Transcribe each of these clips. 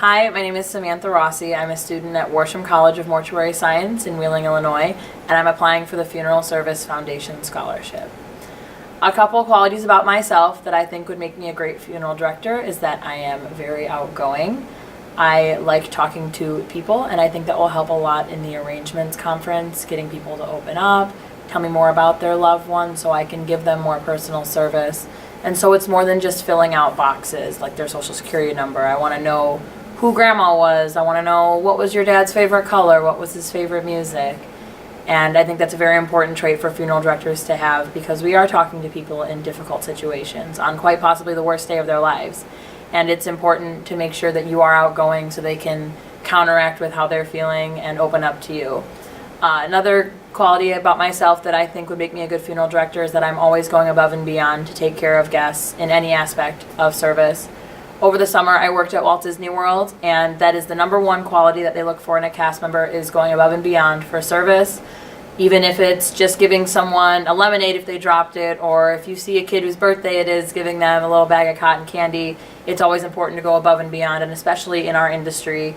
Hi, my name is Samantha Raucci. I'm a student at Worsham College of Mortuary Science in Wheeling, Illinois, and I'm applying for the Funeral Service Foundation Scholarship. A couple of qualities about myself that I think would make me a great funeral director is that I am very outgoing. I like talking to people, and I think that will help a lot in the arrangements conference, getting people to open up, tell me more about their loved one so I can give them more personal service. And so it's more than just filling out boxes like their social security number. I want to know who grandma was. I want to know what was your dad's favorite color, what was his favorite music. And I think that's a very important trait for funeral directors to have, because we are talking to people in difficult situations on quite possibly the worst day of their lives. And it's important to make sure that you are outgoing so they can counteract with how they're feeling and open up to you. Another quality about myself that I think would make me a good funeral director is that I'm always going above and beyond to take care of guests in any aspect of service. Over the summer, I worked at Walt Disney World, and that is the number one quality that they look for in a cast member, is going above and beyond for service. Even if it's just giving someone a lemonade if they dropped it, or if you see a kid whose birthday it is, giving them a little bag of cotton candy, it's always important to go above and beyond. And especially in our industry,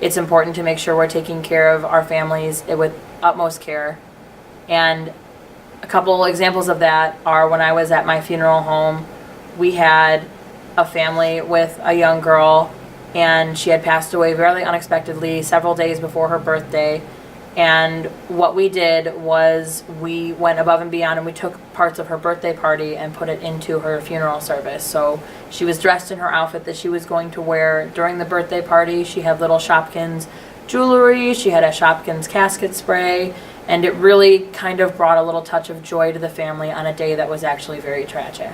it's important to make sure we're taking care of our families with utmost care. And a couple examples of that are when I was at my funeral home, we had a family with a young girl, and she had passed away very unexpectedly several days before her birthday. And what we did was we went above and beyond, and we took parts of her birthday party and put it into her funeral service. So she was dressed in her outfit that she was going to wear during the birthday party. She had little Shopkins jewelry, she had a Shopkins casket spray, and it really kind of brought a little touch of joy to the family on a day that was actually very tragic.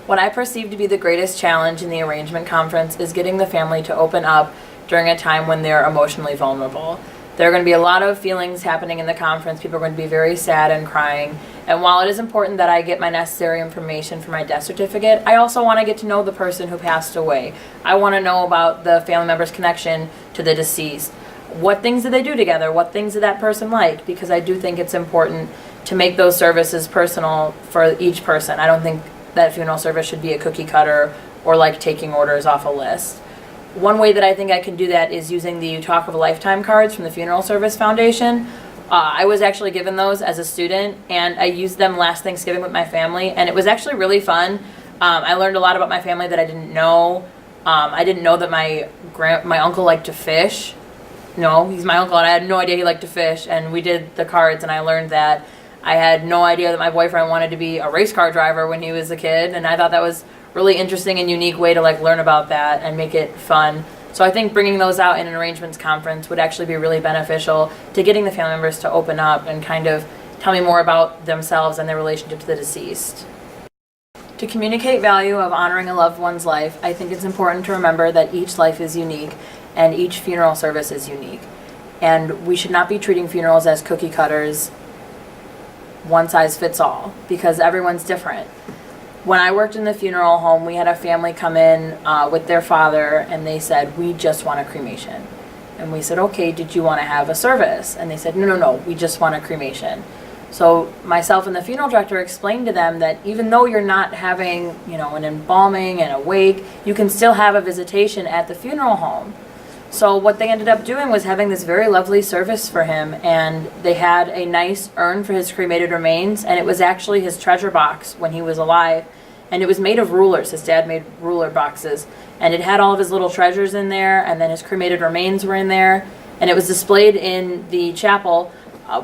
What I perceive to be the greatest challenge in the arrangement conference is getting the family to open up during a time when they're emotionally vulnerable. There are going to be a lot of feelings happening in the conference. People are going to be very sad and crying. And while it is important that I get my necessary information for my death certificate, I also want to get to know the person who passed away. I want to know about the family member's connection to the deceased. What things did they do together? What things did that person like? Because I do think it's important to make those services personal for each person. I don't think that funeral service should be a cookie cutter or like taking orders off a list. One way that I think I can do that is using the Talk of a Lifetime cards from the Funeral Service Foundation. I was actually given those as a student, and I used them last Thanksgiving with my family, and it was actually really fun. I learned a lot about my family that I didn't know. I didn't know that my uncle liked to fish. No, he's my uncle, and I had no idea he liked to fish, and we did the cards, and I learned that. I had no idea that my boyfriend wanted to be a race car driver when he was a kid, and I thought that was really interesting and unique way to learn about that and make it fun. So I think bringing those out in an arrangements conference would actually be really beneficial to getting the family members to open up and kind of tell me more about themselves and their relationship to the deceased. To communicate value of honoring a loved one's life, I think it's important to remember that each life is unique and each funeral service is unique. And we should not be treating funerals as cookie cutters, one size fits all, because everyone's different. When I worked in the funeral home, we had a family come in with their father, and they said, "We just want a cremation." And we said, "Okay, did you want to have a service?" And they said, No, we just want a cremation." So myself and the funeral director explained to them that even though you're not having, an embalming and a wake, you can still have a visitation at the funeral home. So what they ended up doing was having this very lovely service for him, and they had a nice urn for his cremated remains, and it was actually his treasure box when he was alive, and it was made of rulers. His dad made ruler boxes, and it had all of his little treasures in there, and then his cremated remains were in there, and it was displayed in the chapel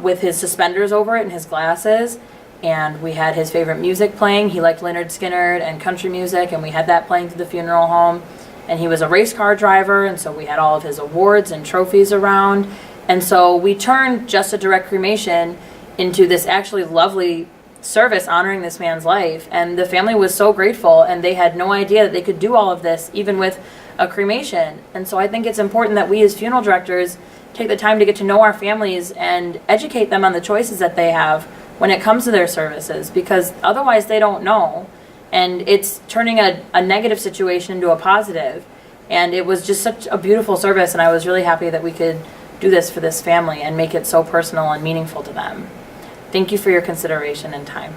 with his suspenders over it and his glasses, and we had his favorite music playing. He liked Lynyrd Skynyrd and country music, and we had that playing through the funeral home. And he was a race car driver, and so we had all of his awards and trophies around. And so we turned just a direct cremation into this actually lovely service honoring this man's life. And the family was so grateful, and they had no idea that they could do all of this even with a cremation. And so I think it's important that we as funeral directors take the time to get to know our families and educate them on the choices that they have when it comes to their services, because otherwise they don't know. And it's turning a negative situation into a positive. And it was just such a beautiful service, and I was really happy that we could do this for this family and make it so personal and meaningful to them. Thank you for your consideration and time.